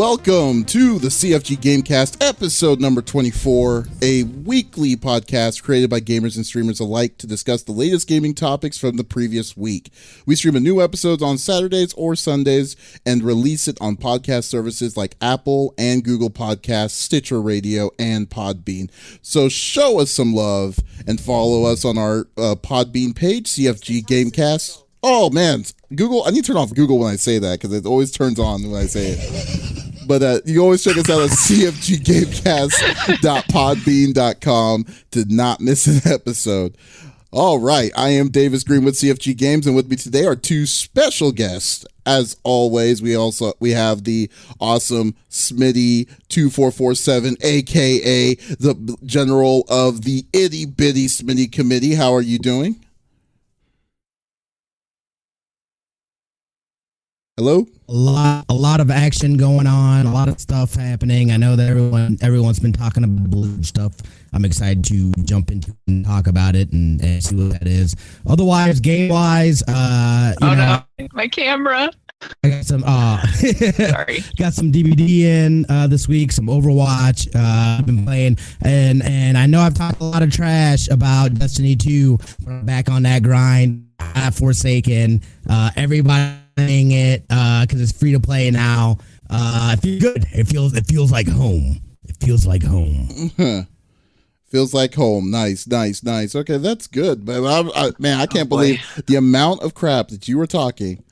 Welcome to the CFG Gamecast, episode number 24, a weekly podcast created by gamers and streamers alike to discuss the latest gaming topics from the previous week. We stream a new episode on Saturdays or Sundays and release it on podcast services like Apple and Google Podcasts, Stitcher Radio, and Podbean. So show us some love and follow us on our Podbean page, CFG Gamecast. Oh man, Google, I need to turn off Google when I say that because it always turns on when I say it. But you always check us out at cfggamecast.podbean.com to not miss an episode. All right, I am Davis Green with CFG Games, and with me today are two special guests. As always, we have the awesome Smitty 2447, aka the general of the itty bitty Smitty committee. How are you doing? Hello? A lot of action going on, a lot of stuff happening. I know that everyone's been talking about blue stuff. I'm excited to jump into and talk about it and see what that is. Otherwise, game-wise, no, my camera. I got some Sorry. Got some DVD in this week, some Overwatch. I've been playing, and I know I've talked a lot of trash about Destiny 2, but I'm back on that grind. I Forsaken. Everybody playing it because it's free to play now. I feel good. It feels like home. It feels like home. Feels like home. Nice. Okay, that's good. But I can't believe the amount of crap that you were talking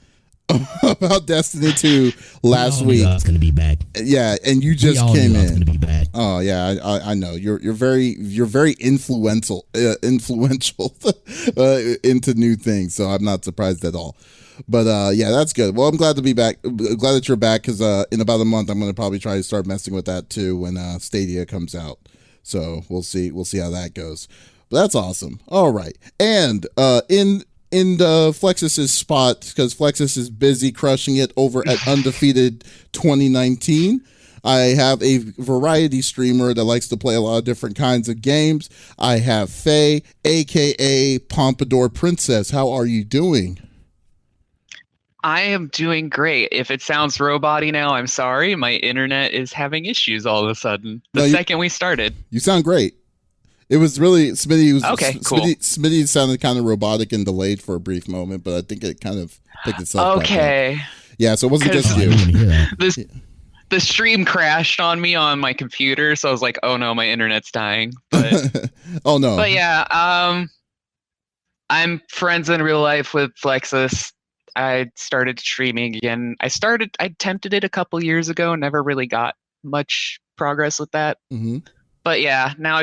about Destiny 2 last week. It's gonna be bad. Yeah, and you just came in. It's gonna be bad. Oh yeah, I know. You're very influential into new things. So I'm not surprised at all. But yeah, that's good. Well, I'm glad to be back. I'm glad that you're back because in about a month I'm going to probably try to start messing with that too when Stadia comes out. So we'll see how that goes. But that's awesome. All right, and in the Flexus's spot, because Flexus is busy crushing it over at Undefeated 2019. I have a variety streamer that likes to play a lot of different kinds of games. I have Faye, aka Pompadour Princess. How are you doing? I am doing great. If it sounds robot-y now, I'm sorry. My internet is having issues all of a sudden. Second we started. You sound great. It was really Smitty. Okay, cool. Smitty sounded kind of robotic and delayed for a brief moment, but I think it kind of picked itself back up. Yeah, so it wasn't just you. The stream crashed on me on my computer, so I was like, "Oh no, my internet's dying." But oh no. But yeah, I'm friends in real life with Flexus. I started streaming again. I attempted it a couple years ago, never really got much progress with that. Mm-hmm. But yeah, now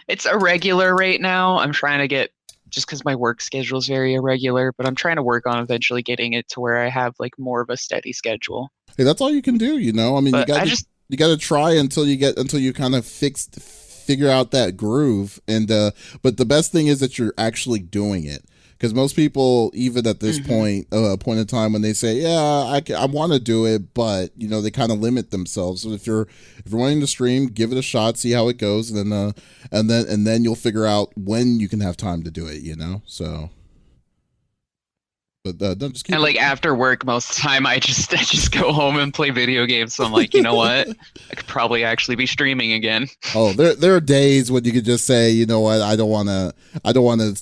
it's irregular right now. I'm trying to get, just because my work schedule is very irregular, but I'm trying to work on eventually getting it to where I have like more of a steady schedule. Hey, that's all you can do, you know? I mean, you got to try until you kind of figure out that groove. And but the best thing is that you're actually doing it. Because most people, even at this point in time, when they say, "Yeah, I want to do it," but you know, they kind of limit themselves. So if you're wanting to stream, give it a shot, see how it goes, and then you'll figure out when you can have time to do it. You know, so. But don't just keep. And like after work, most of the time, I just go home and play video games. So I'm like, you know what? I could probably actually be streaming again. Oh, there are days when you could just say, you know what? I don't want to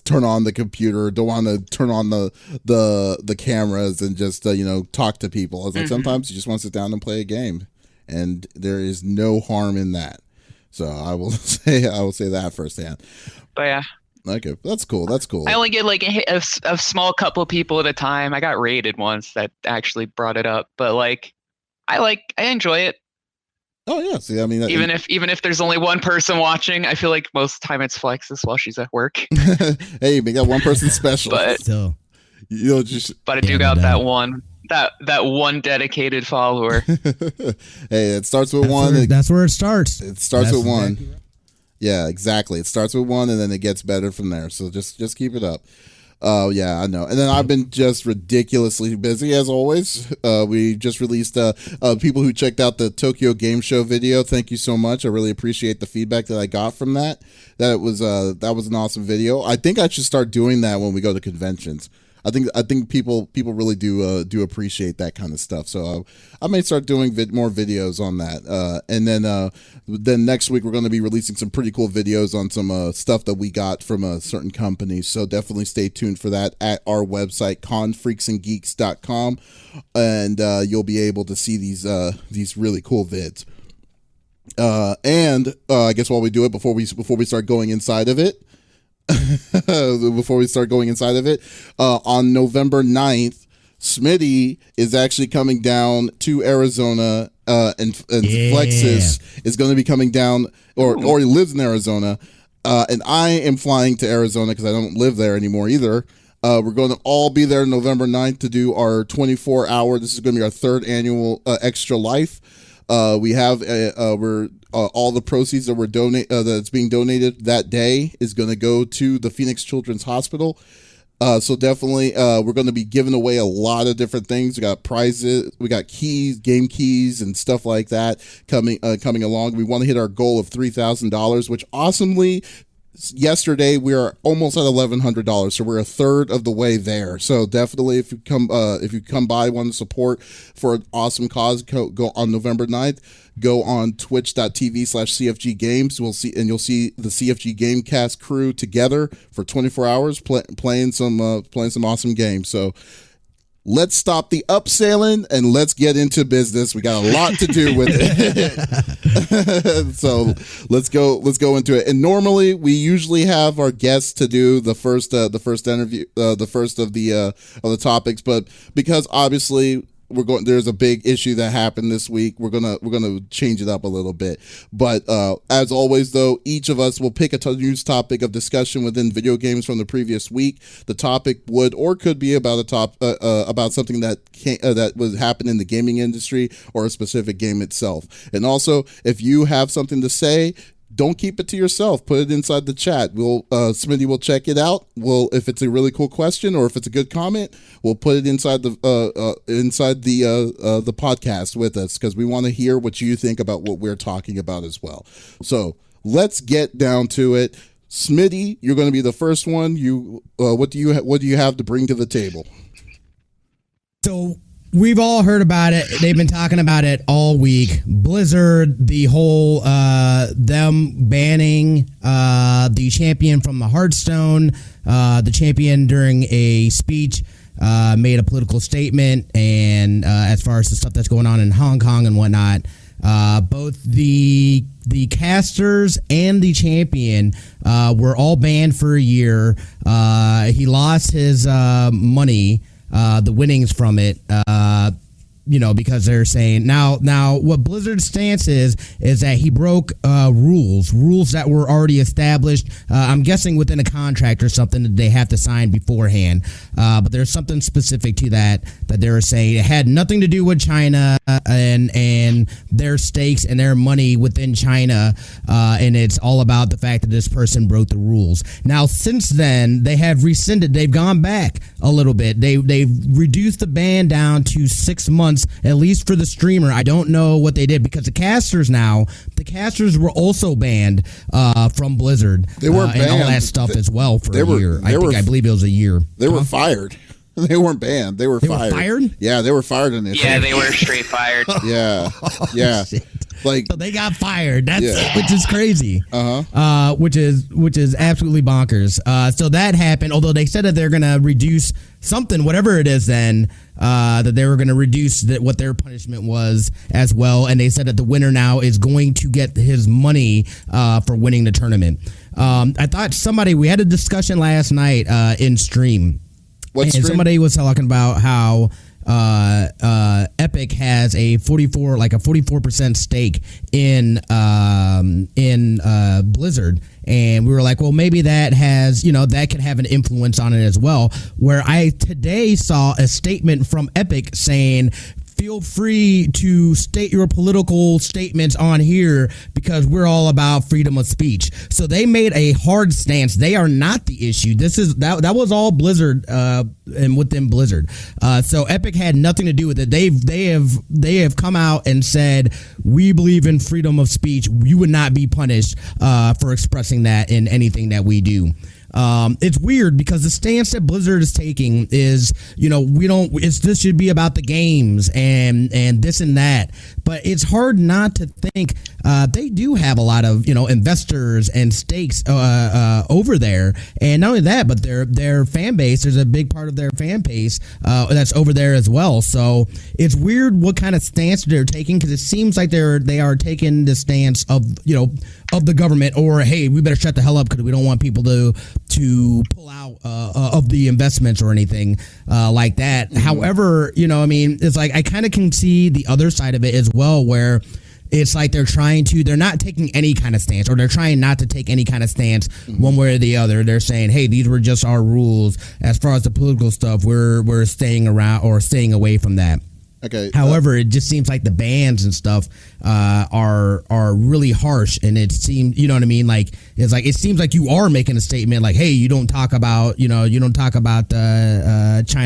turn on the computer. Don't want to turn on the cameras and just talk to people. I was like, sometimes you just want to sit down and play a game, and there is no harm in that. So I will say that firsthand. But yeah. Okay, that's cool. I only get like a small couple of people at a time. I got raided once that actually brought it up, but like I enjoy it. Oh yeah, see, I mean, even if there's only one person watching, I feel like most of the time it's Flexus while she's at work. Hey, we got one person special. But I do got that one dedicated follower. Hey, it starts with one. That's where it starts. It starts with one. Exactly right. Yeah, exactly. It starts with one, and then it gets better from there. So just keep it up. Oh, yeah, I know. And then I've been just ridiculously busy, as always. We just released people who checked out the Tokyo Game Show video. Thank you so much. I really appreciate the feedback that I got from that. That was an awesome video. I think I should start doing that when we go to conventions. I think people really do appreciate that kind of stuff. So I may start doing more videos on that. And then next week we're going to be releasing some pretty cool videos on some stuff that we got from a certain company. So definitely stay tuned for that at our website confreaksandgeeks.com, and you'll be able to see these really cool vids. And I guess while we do it, before we start going inside of it, on November 9th, Smitty is actually coming down to Arizona, and Flexus is going to be coming down, or he lives in Arizona, and I am flying to Arizona because I don't live there anymore either. We're going to all be there November 9th to do our 24-hour. This is going to be our third annual Extra Life. We have all the proceeds that that's being donated that day is going to go to the Phoenix Children's Hospital. So definitely, we're going to be giving away a lot of different things. We got prizes, we got keys, game keys, and stuff like that coming along. We want to hit our goal of $3,000, which awesomely, yesterday we are almost at $1,100, so we're a third of the way there. So definitely, if you come by, want to support for an awesome cause, go on November 9th. Go on twitch.tv/CFG Games. You'll see the CFG Gamecast crew together for 24 hours playing some awesome games. So let's stop the upselling and let's get into business. We got a lot to do with it. So let's go into it. And normally we usually have our guests to do the first interview, the first of the topics, but because obviously there's a big issue that happened this week, we're gonna change it up a little bit. But as always, though, each of us will pick a news topic of discussion within video games from the previous week. The topic would or could be about about something that was happening in the gaming industry or a specific game itself. And also, if you have something to say, don't keep it to yourself. Put it inside the chat. Smitty will check it out. If it's a really cool question or if it's a good comment, we'll put it inside the podcast with us, because we want to hear what you think about what we're talking about as well. So let's get down to it. Smitty, you're going to be the first one. What do you have to bring to the table? So we've all heard about it. They've been talking about it all week. Blizzard, the whole them banning the champion from the Hearthstone. The champion during a speech made a political statement, and as far as the stuff that's going on in Hong Kong and whatnot, both the casters and the champion were all banned for a year. He lost his money, the winnings from it, because they're saying now what Blizzard's stance is that he broke rules that were already established. I'm guessing within a contract or something that they have to sign beforehand. But there's something specific to that they were saying it had nothing to do with China and their stakes and their money within China. And it's all about the fact that this person broke the rules. Now, since then, they have rescinded. They've gone back a little bit. They've reduced the ban down to 6 months, at least for the streamer. I don't know what they did, because the casters were also banned from Blizzard. They were banned, and all that stuff as well for a year. I believe it was a year. They were fired. They weren't banned. They were fired. Were fired? Yeah, they were fired initially. Yeah, they were straight fired. Yeah. Shit. Like, so they got fired. Which is crazy. Which is absolutely bonkers. So that happened. Although they said that they're gonna reduce something, whatever it is, then that they were gonna reduce what their punishment was as well. And they said that the winner now is going to get his money for winning the tournament. I thought we had a discussion last night in stream. And somebody was talking about how Epic has a 44% stake in Blizzard, and we were like, well, maybe that has, that could have an influence on it as well. Where I today saw a statement from Epic saying, feel free to state your political statements on here because we're all about freedom of speech. So they made a hard stance. They are not the issue. That was all Blizzard and within Blizzard. So Epic had nothing to do with it. They have come out and said, we believe in freedom of speech. You would not be punished for expressing that in anything that we do. It's weird because the stance that Blizzard is taking is, this should be about the games and this and that. But it's hard not to think they do have a lot of, investors and stakes over there. And not only that, but their fan base, there's a big part of their fan base that's over there as well. So it's weird what kind of stance they're taking, because it seems like they are taking the stance of the government, or hey, we better shut the hell up because we don't want people to pull out of the investments or anything like that. Mm-hmm. However, it's like I kind of can see the other side of it as well, where it's like they're not taking any kind of stance, or they're trying not to take any kind of stance one way or the other. They're saying, hey, these were just our rules. As far as the political stuff, we're staying around or staying away from that. Okay. However, it just seems like the bans and stuff are really harsh, and it seems, like it seems like you are making a statement like, hey, you don't talk about China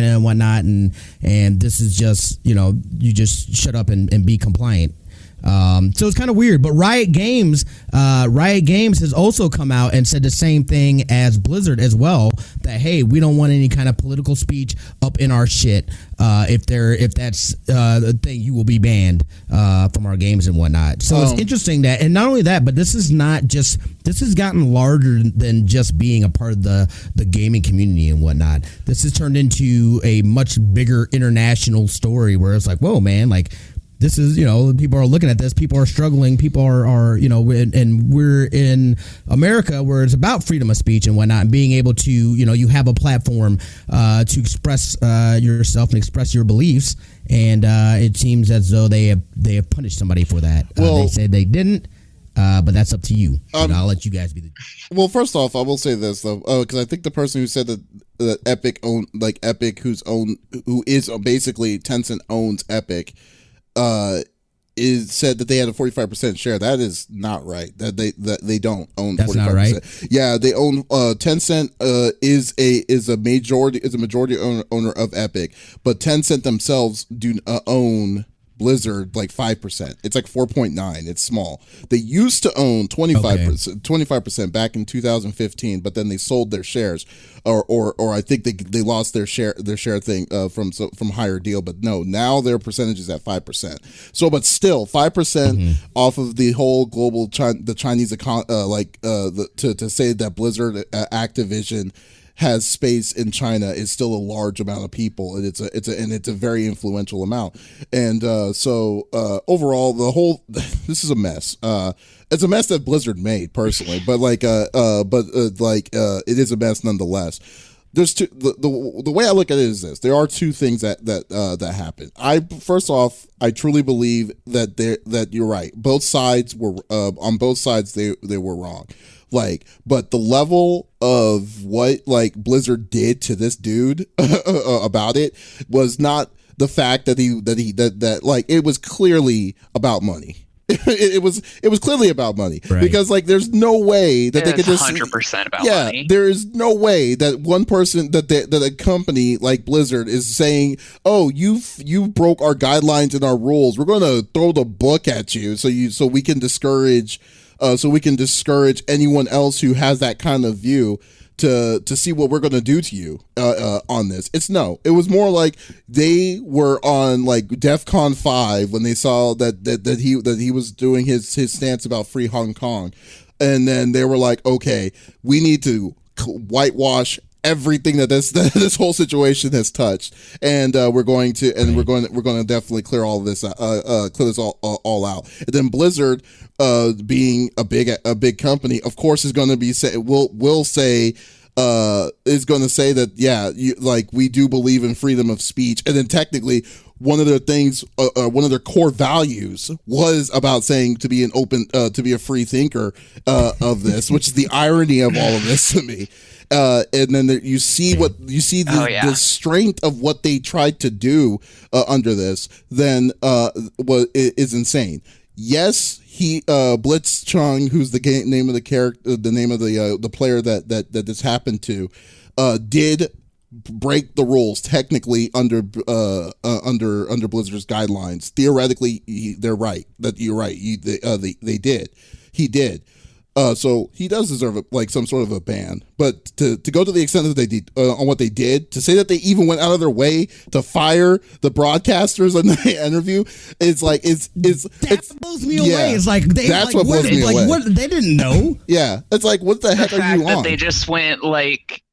and whatnot, and this is just you just shut up and be compliant. So it's kind of weird, but Riot Games has also come out and said the same thing as Blizzard as well, that hey, we don't want any kind of political speech up in our shit. If that's the thing, you will be banned from our games and whatnot. So it's interesting that, and not only that, but this has gotten larger than just being a part of the gaming community and whatnot. This has turned into a much bigger international story where it's like, whoa, man, like, this is, people are looking at this. People are struggling. People are and we're in America where it's about freedom of speech and whatnot, and being able to, you have a platform to express yourself and express your beliefs. And it seems as though they have punished somebody for that. They said they didn't. But that's up to you. I'll let you guys be the. Well, first off, I will say this though, because I think the person who said that Epic who is basically Tencent owns Epic, is said that they had a 45% share. That is not right. That they don't own 45%. That's not right. Yeah, they own Tencent is a majority owner of Epic, but Tencent themselves do own Blizzard like 5%. It's like 4.9. It's small. They used to own 25% back in 2015, but then they sold their shares, or I think they lost their share thing from higher deal. But no, now their percentage is at 5%. So, but still 5% off of the whole global the Chinese economy, to say that Blizzard, Activision has space in China is still a large amount of people, and it's a very influential amount. And so overall, this is a mess. It's a mess that Blizzard made personally, but it is a mess nonetheless. There's the way I look at it is this: there are two things that happen. First off, I truly believe that you're right. Both sides were on both sides they were wrong. But the level of what Blizzard did to this dude about it was not the fact that it was clearly about money. It was clearly about money, right? Because there's no way that they could just 100% about money. Yeah, there is no way that one person that a company like Blizzard is saying, "Oh, you broke our guidelines and our rules. We're going to throw the book at you so we can discourage anyone else who has that kind of view to see what we're going to do to you on this." It was more like they were on DEFCON 5 when they saw that he was doing his stance about free Hong Kong, and then they were like, okay, we need to whitewash everything that this whole situation has touched, and we're going to definitely clear all of this clear this all out. And then Blizzard, being a big company, of course, is going to be will say is going to say that we do believe in freedom of speech, and then technically one of their things, one of their core values was about saying to be an open, to be a free thinker of this, which is the irony of all of this to me. And then you see the strength of what they tried to do under this. Then is insane. Yes, he Blitz Chung, who's the name of the character, the name of the player that this happened to, did break the rules technically under Blizzard's guidelines. Theoretically, they're right. That you're right. They did. He did. So he does deserve like some sort of a ban, but to go to the extent that they did on what they did, to say that they even went out of their way to fire the broadcasters on the interview, is like that blows me away. It's like that's what blows me away. What, they didn't know. Yeah, it's like what the heck are you on? They just went like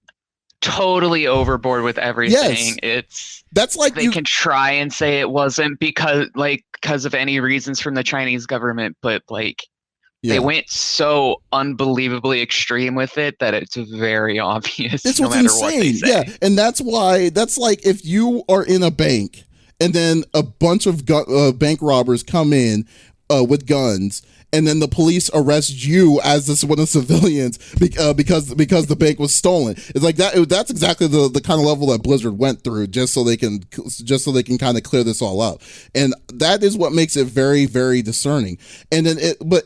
totally overboard with everything. Yes. That's like they can try and say it wasn't because of any reasons from the Chinese government, but like. Yeah. They went so unbelievably extreme with it that it's very obvious. This no was matter insane. What they say. Yeah, and that's like if you are in a bank and then a bunch of bank robbers come in with guns, and then the police arrest you as one of the civilians because the bank was stolen. It's like that. That's exactly the kind of level that Blizzard went through just so they can kind of clear this all up. And that is what makes it very, very discerning. And then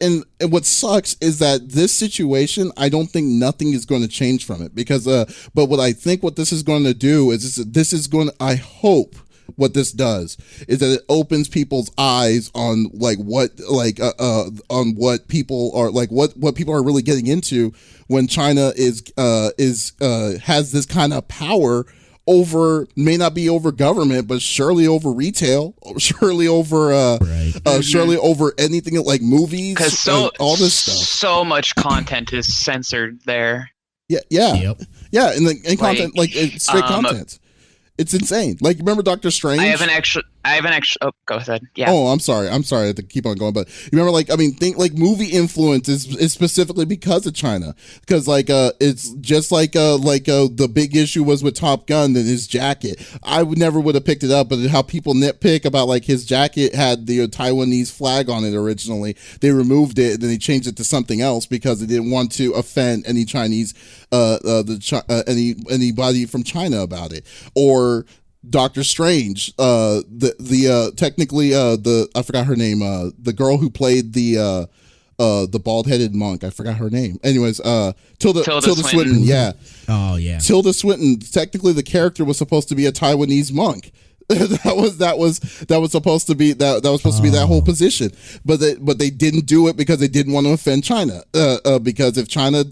and what sucks is that this situation, I don't think nothing is going to change from it because but what I think what this is going to do is I hope what this does is that it opens people's eyes on on what people are like what people are really getting into when China has this kind of power over, may not be over government, but surely over retail, surely over surely over anything like movies, all this stuff. So much content is censored there. Yeah, and content like straight content. It's insane. Like, remember Doctor Strange? I haven't actually. Oh, go ahead. Yeah. Oh, I'm sorry. I have to keep on going. But you remember, think movie influence is specifically because of China. Because it's just the big issue was with Top Gun and his jacket. I never would have picked it up, but how people nitpick about his jacket had the Taiwanese flag on it originally. They removed it and then they changed it to something else because they didn't want to offend any Chinese, anybody from China about it. Or Doctor Strange, technically I forgot her name, the girl who played the bald-headed monk, I forgot her name. Anyways, Tilda Swinton, yeah. Oh yeah. Tilda Swinton, technically the character was supposed to be a Taiwanese monk. that was supposed to be that whole position, but they didn't do it because they didn't want to offend China. Because if China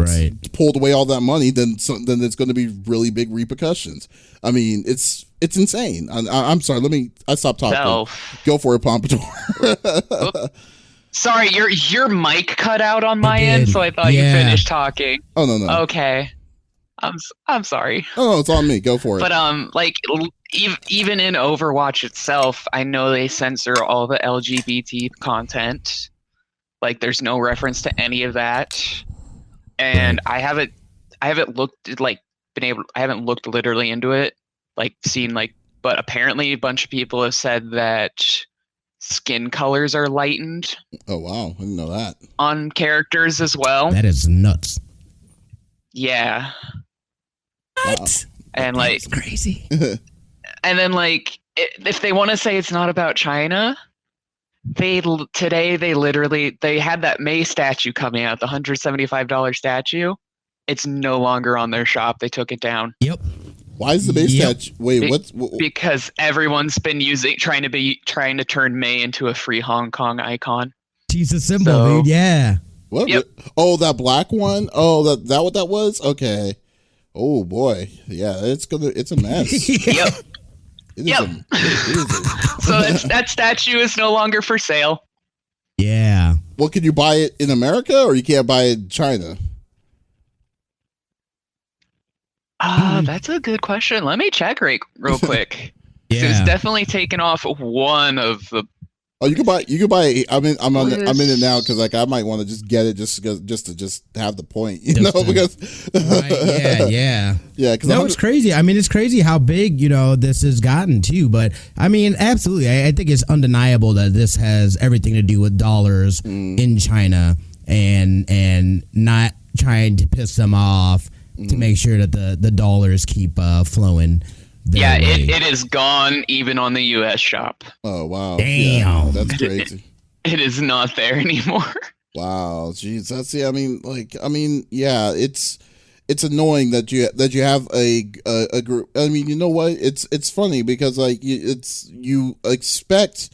pulled away all that money, then it's going to be really big repercussions. I mean, it's insane. I'm sorry. I stopped talking. Go for it, Pompadour. Sorry, your mic cut out on my end, so I thought you finished talking. Oh no. Okay. I'm sorry. Oh, it's on me. Go for it. But even in Overwatch itself, I know they censor all the LGBT content. Like, there's no reference to any of that, and I haven't looked literally into it, but apparently a bunch of people have said that skin colors are lightened. Oh wow, I didn't know that. On characters as well. That is nuts. Yeah. What? Wow. And that's crazy. And then if they want to say it's not about China, they had that May statue coming out, the $175 statue. It's no longer on their shop. They took it down. Yep. Why is the May statue? Wait, what? Because everyone's been trying to turn May into a free Hong Kong icon. She's a symbol, dude. Yeah. What? Yep. Oh, that black one. Oh, that what that was? Okay. Oh boy, yeah, it's a mess. Yep. So that statue is no longer for sale. Yeah. Well, can you buy it in America or you can't buy it in China? That's a good question. Let me check real quick. Yeah. It's definitely taken off one of the. Oh, you can buy. I'm in it now because I might want to just get it just to have the point, because. Right, yeah. Because it's crazy. I mean, it's crazy how big this has gotten too. But I mean, absolutely, I think it's undeniable that this has everything to do with dollars in China and not trying to piss them off to make sure that the dollars keep flowing. Yeah, it is gone even on the U.S. shop. Oh wow! Damn, that's crazy. It is not there anymore. Wow, jeez, it's annoying that you have a group. I mean, you know what? It's funny because you expect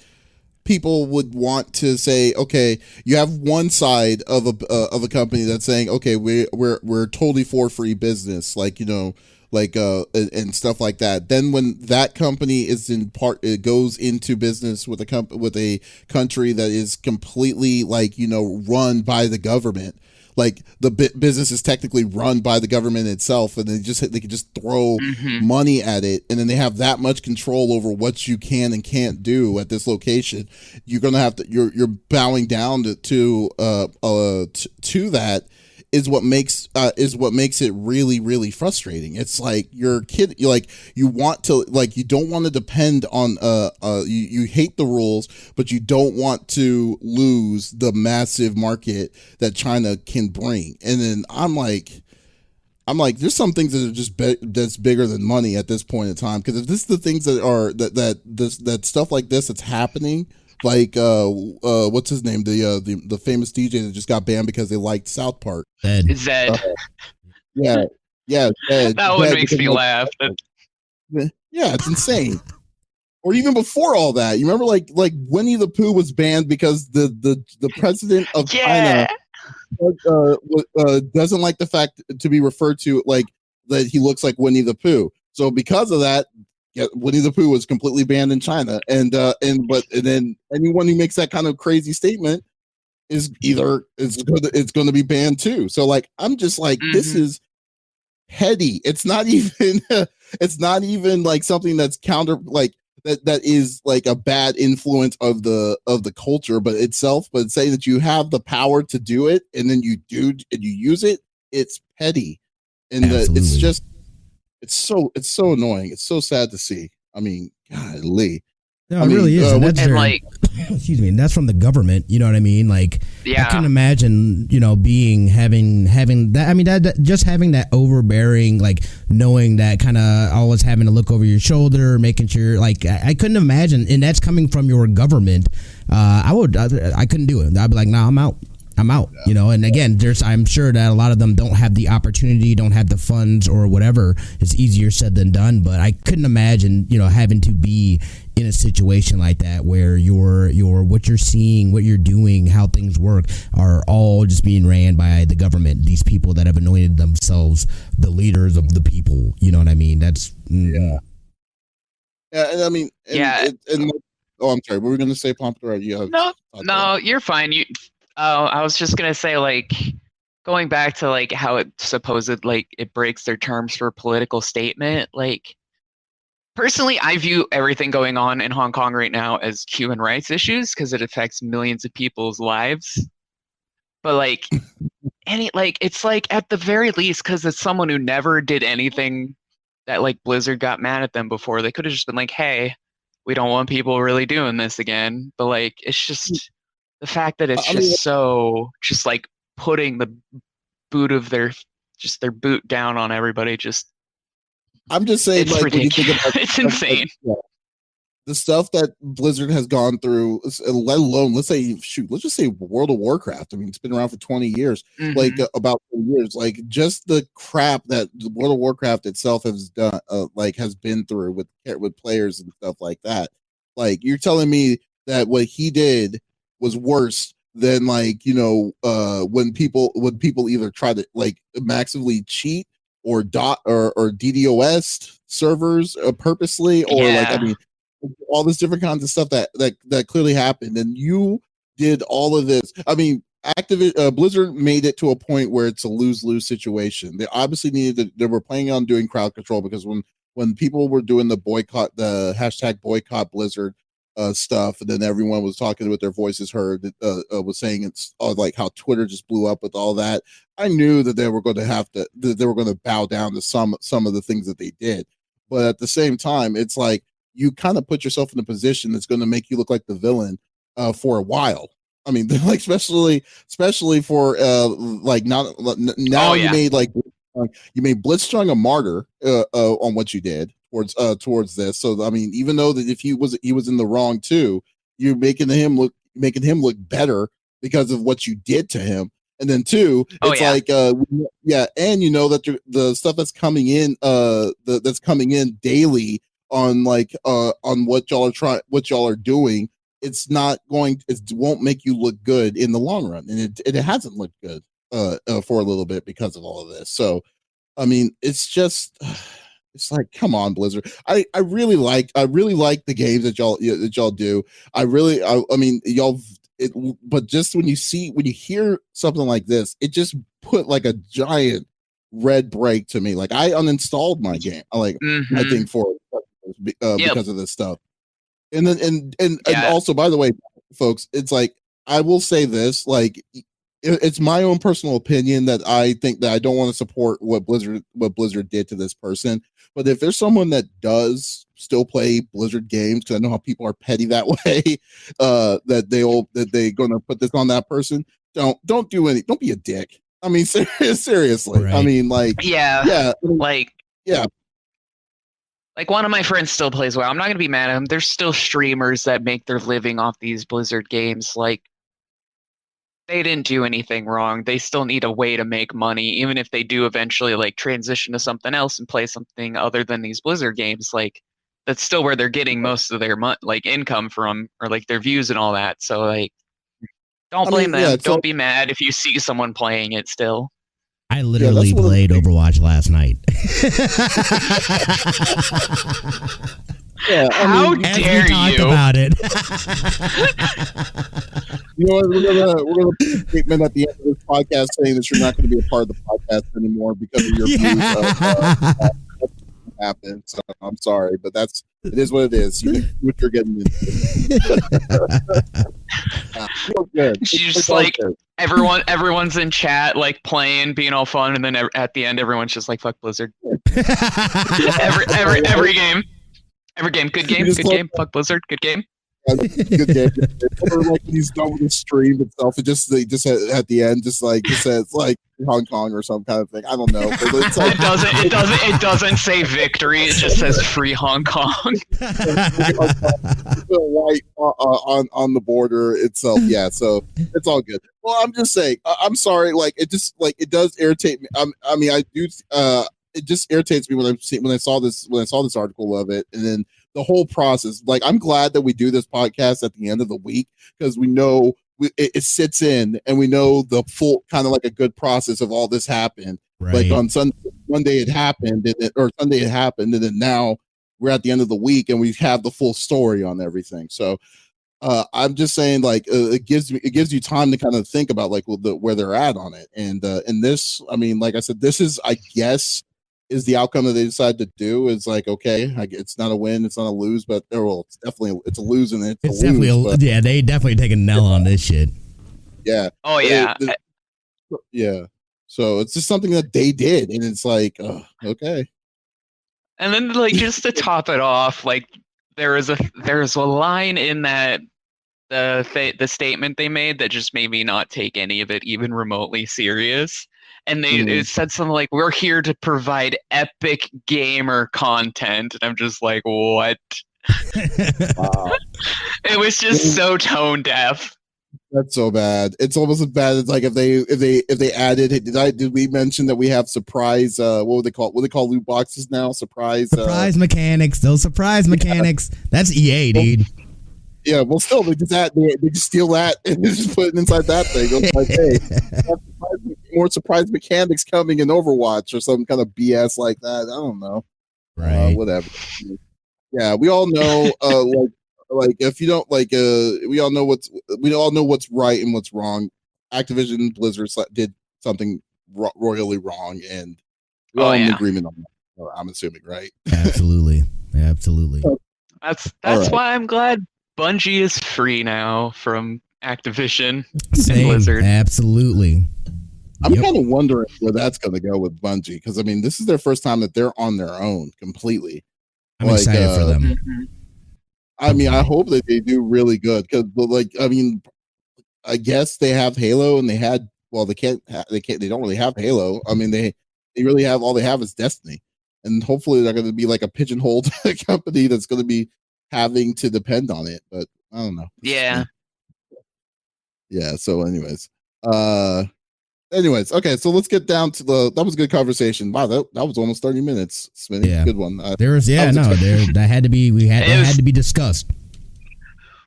people would want to say, okay, you have one side of a company that's saying, okay, we're totally for free business, like, you know, like and stuff like that. Then when that company is in part, it goes into business with a country that is completely, like, you know, run by the government. Like the business is technically run by the government itself, and they can just throw money at it, and then they have that much control over what you can and can't do at this location. You're gonna have to you're bowing down to that is what makes it really, really frustrating. It's like you're like you want to, like, you don't want to depend on you hate the rules, but you don't want to lose the massive market that China can bring. And then I'm like, there's some things that are just that's bigger than money at this point in time. Because if this is the things that are that stuff like this that's happening, like what's his name, the famous DJ that just got banned because they liked South Park. Zed. Yeah, Zed. That one makes me laugh. Yeah, it's insane. Or even before all that, you remember like Winnie the Pooh was banned because the president of China doesn't like the fact to be referred to like that he looks like Winnie the Pooh. So because of that, Winnie the Pooh was completely banned in China, and then anyone who makes that kind of crazy statement is either it's going to be banned too. So like I'm just like this is petty. It's not even like something that's counter like that is like a bad influence of the culture, but itself. But saying that you have the power to do it and then you do and you use it, it's petty, and it's just. It's so annoying. It's so sad to see. I mean, golly. No, it really is. And that's like, excuse me, and that's from the government. You know what I mean? Like, I can imagine, you know, having that. I mean, that just having that overbearing, like knowing that kind of always having to look over your shoulder, making sure. Like, I couldn't imagine, and that's coming from your government. I couldn't do it. I'd be like, nah, I'm out. You know, and again, I'm sure that a lot of them don't have the opportunity, don't have the funds or whatever. It's easier said than done, but I couldn't imagine, you know, having to be in a situation like that where your what you're seeing, what you're doing, how things work are all just being ran by the government. These people that have anointed themselves the leaders of the people. You know what I mean? That's yeah, and I mean, oh, I'm sorry. What were we going to say, Pompadour? No, you're fine. I was just gonna say, like, going back to like how it supposed like it breaks their terms for political statement. Like, personally, I view everything going on in Hong Kong right now as human rights issues because it affects millions of people's lives. But like, it's like at the very least, because it's someone who never did anything that like Blizzard got mad at them before. They could have just been like, "Hey, we don't want people really doing this again." But like, it's just. The fact that it's just like putting the boot of their boot down on everybody. I'm just saying, it's like, ridiculous. When you think about it's insane. The stuff that Blizzard has gone through, let alone, let's just say World of Warcraft. I mean, it's been around for 20 years, like about 20 years. Like just the crap that World of Warcraft itself has done, like has been through with players and stuff like that. Like you're telling me that what he did was worse than, like, you know, when people either try to like massively cheat or DDoS servers purposely, or like, I mean, all this different kinds of stuff that clearly happened, and you did all of this. I mean, Blizzard made it to a point where it's a lose-lose situation. They obviously they were planning on doing crowd control, because when people were doing the hashtag boycott Blizzard stuff, and then everyone was talking with their voices heard, was saying it's like how Twitter just blew up with all that. I knew that they were going to bow down to some of the things that they did, but at the same time, it's like you kind of put yourself in a position that's going to make you look like the villain for a while. I mean, like especially for like now you made Blitzchung a martyr on what you did towards this. So I mean, even though that if he was in the wrong too, you're making him look better because of what you did to him. And then two, it's and you know that the stuff that's coming in that's coming in daily on like on what y'all are doing it's not going. It won't make you look good in the long run, and it hasn't looked good for a little bit because of all of this. So, I mean, it's just. It's like, come on, Blizzard. I really like the games that y'all do. I mean, y'all. But just when you hear something like this, it just put like a giant red break to me. Like I uninstalled my game. I think for because of this stuff. And then and also, by the way, folks, it's like I will say this, like it's my own personal opinion that I think that I don't want to support what Blizzard did to this person. But if there's someone that does still play Blizzard games, because I know how people are petty that way, that they're gonna put this on that person. Don't be a dick. I mean, seriously. Right. I mean, like, yeah. Like one of my friends still plays WoW. I'm not gonna be mad at him. There's still streamers that make their living off these Blizzard games. Like, they didn't do anything wrong. They still need a way to make money, even if they do eventually like transition to something else and play something other than these Blizzard games. Like, that's still where they're getting most of their income from, or like their views and all that. So like, don't blame them. Don't be mad if you see someone playing it still. I literally played Overwatch last night. How dare you? Talked about it. You know what? We're gonna put a statement at the end of this podcast saying that you're not going to be a part of the podcast anymore because of your views. Happen. So I'm sorry, but it is what it is. You know what you're getting into. Good. She's just like everyone's in chat, like playing, being all fun, and then at the end, everyone's just like, "Fuck Blizzard." every game. Every game, good game. Fuck Blizzard, good game. Good game. Or like when he's done with the stream itself, it just at the end, just says like Hong Kong or some kind of thing. I don't know. But it's like, it doesn't say victory. It just says free Hong Kong. White on the border itself. Yeah, so it's all good. Well, I'm just saying. I'm sorry. Like it does irritate me. I mean, I do. It just irritates me when I saw this article of it, and then the whole process. Like, I'm glad that we do this podcast at the end of the week because we know it sits in, and we know the full kind of like a good process of all this happened. Right. Like on Monday it happened, or Sunday it happened, and then now we're at the end of the week and we have the full story on everything. So I'm just saying, like, it gives you time to kind of think about like where they're at on it, and this, I mean, like I said, this is, I guess, is the outcome that they decide to do. Is like, okay, it's not a win, it's not a lose, but it's a lose, and it's definitely lose, yeah, they definitely take a L on this shit. Yeah. Oh yeah. Yeah. So it's just something that they did, and it's like, okay. And then, like, just to top it off, like, there's a line in that the statement they made that just made me not take any of it even remotely serious. And it said something like, "We're here to provide epic gamer content," and I'm just like, what? Wow. It was just so tone deaf. That's so bad. It's almost as bad as like if they added. Did we mention that we have surprise? What would they call loot boxes now? Surprise mechanics. Those surprise mechanics. That's EA, dude. Yeah, well, still they just steal that and just put it inside that thing. It's like, hey, more surprise mechanics coming in Overwatch or some kind of BS like that. I don't know. Right. Whatever. Yeah, we all know. Like if you don't like, we all know what's right and what's wrong. Activision Blizzard did something royally wrong, and we're all in agreement on that. I'm assuming, right? Absolutely. That's right. Why I'm glad Bungie is free now from Activision and Blizzard. Absolutely. I'm kind of wondering where that's going to go with Bungie, because I mean, this is their first time that they're on their own completely. I'm excited for them. I mean, I hope that they do really good, because, like, I mean, I guess they have Halo, and they don't really have Halo. I mean, they really have, all they have is Destiny, and hopefully they're going to be like a pigeonholed company that's going to be having to depend on it. But I don't know. Yeah. So, anyways, okay. So let's get down to that was a good conversation. Wow, that was almost 30 minutes, Smitty. Yeah. Good one. That had to be discussed.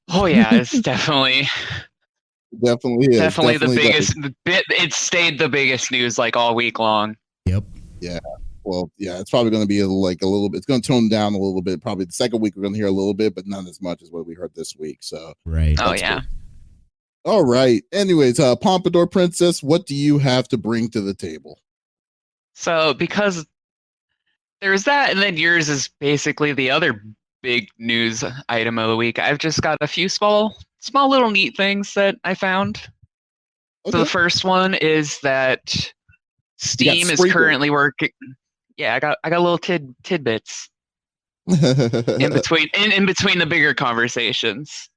Oh yeah, it's definitely Definitely is. definitely the Definitely does. biggest. It stayed the biggest news like all week long. Yep. Yeah. Well, yeah, it's probably going to be like a little bit. It's going to tone down a little bit. Probably the second week we're going to hear a little bit, but not as much as what we heard this week. So Right. Oh that's yeah. cool. All right. Anyways, Pompadour Princess, what do you have to bring to the table? So because there's that, and then yours is basically the other big news item of the week. I've just got a few small little neat things that I found. So the Okay. first one is that Steam is sprinkles. currently working. Yeah, I got little tidbits in between the bigger conversations.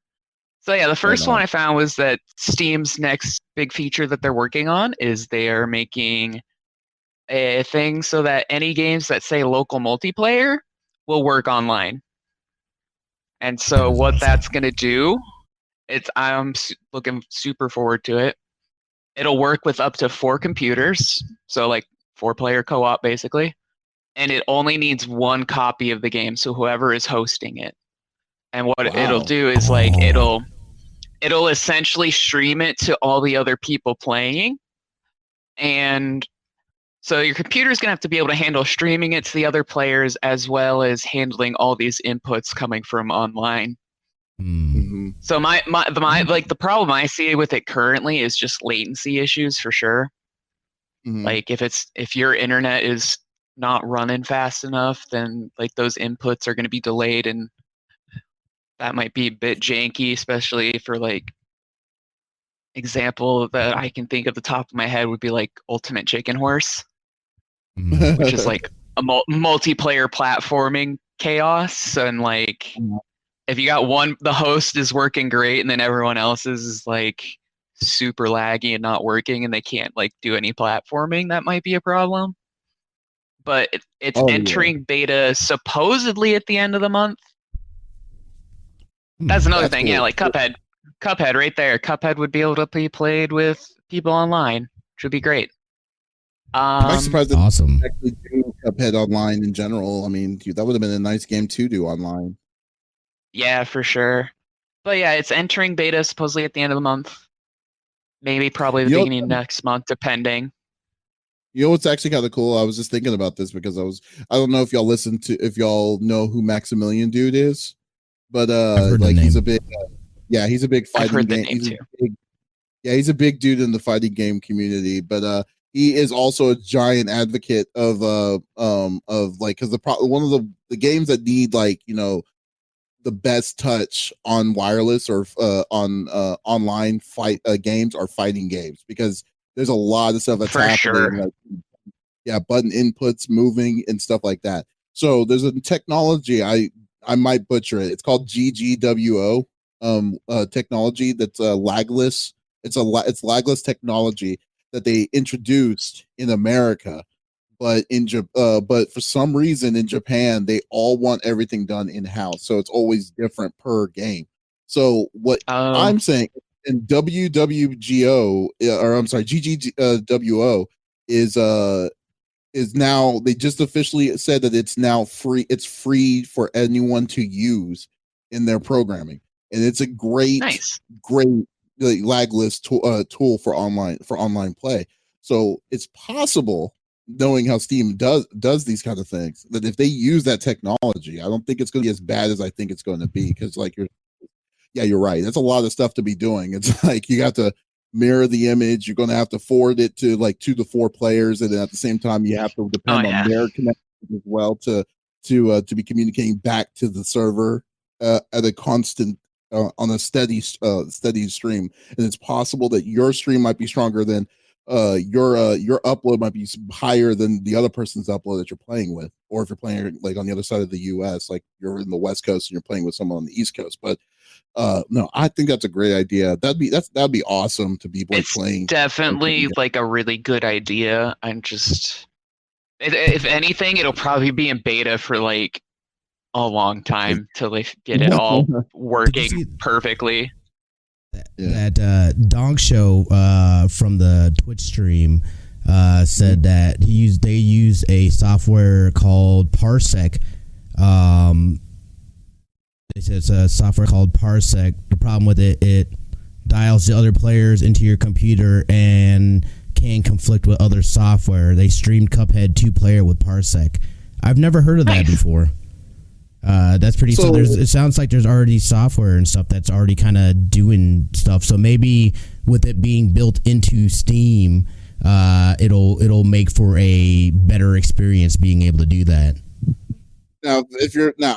So yeah, the first one I found was that Steam's next big feature that they're working on is they are making a thing so that any games that say local multiplayer will work online. And so what awesome. that's going to do, I'm looking super forward to it. It'll work with up to 4 computers, so like 4-player co-op basically. And it only needs 1 copy of the game, so whoever is hosting it. And what it'll do is like it'll essentially stream it to all the other people playing. And so your computer's going to have to be able to handle streaming it to the other players as well as handling all these inputs coming from online. Mm-hmm. So my like the problem I see with it currently is just latency issues for sure. Mm-hmm. Like if your internet is not running fast enough, then like those inputs are going to be delayed, and that might be a bit janky, especially for like example that I can think of the top of my head would be like Ultimate Chicken Horse, which is like a multiplayer platforming chaos. And like if you got the host is working great and then everyone else's is like super laggy and not working and they can't like do any platforming, that might be a problem. But it's entering beta supposedly at the end of the month. That's another thing. Cool. Yeah, like Cuphead right there. Cuphead would be able to be played with people online, which would be great. I'm surprised that awesome. actually do Cuphead online in general. I mean, that would have been a nice game to do online. Yeah, for sure. But yeah, it's entering beta supposedly at the end of the month. Maybe probably the beginning of next month, depending. You know what's actually kind of cool? I was just thinking about this because I don't know if y'all know who Maximilian Dude is, but like he's a big he's a big fighting game. He's a big dude in the fighting game community, but he is also a giant advocate of like because one of the games that need like the best touch on wireless or on online fight games are fighting games because there's a lot of stuff that's happening. Sure. Like, button inputs moving and stuff like that. So there's a technology I might butcher it. It's called GGWO technology that's lagless. It's lagless technology that they introduced in America, but but for some reason in Japan they all want everything done in house. So it's always different per game. So what I'm saying in WWGO or I'm sorry GGWO is now they just officially said that it's now free. It's free for anyone to use in their programming, and it's a great lagless tool for online play. So it's possible, knowing how Steam does these kind of things, that if they use that technology, I don't think it's going to be as bad as I think it's going to be. Because like you're right. That's a lot of stuff to be doing. It's like you got to mirror the image. You're going to have to forward it to like 2 to 4 players, and then at the same time you have to depend on their connection as well to be communicating back to the server at a constant on a steady stream. And it's possible that your stream might be stronger than your upload might be higher than the other person's upload that you're playing with, or if you're playing like on the other side of the US, like you're in the West Coast and you're playing with someone on the East Coast. But no, I think that's a great idea. That'd be awesome to be playing. Definitely like a really good idea. I'm just, if anything, it'll probably be in beta for like a long time till they get it all working perfectly. That Donk Show from the Twitch stream said that they use a software called Parsec. It's a software called Parsec. The problem with it dials the other players into your computer and can conflict with other software. They streamed Cuphead 2-player with Parsec. I've never heard of that before. That's pretty. So it sounds like there's already software and stuff that's already kind of doing stuff. So maybe with it being built into Steam, it'll make for a better experience being able to do that. Now,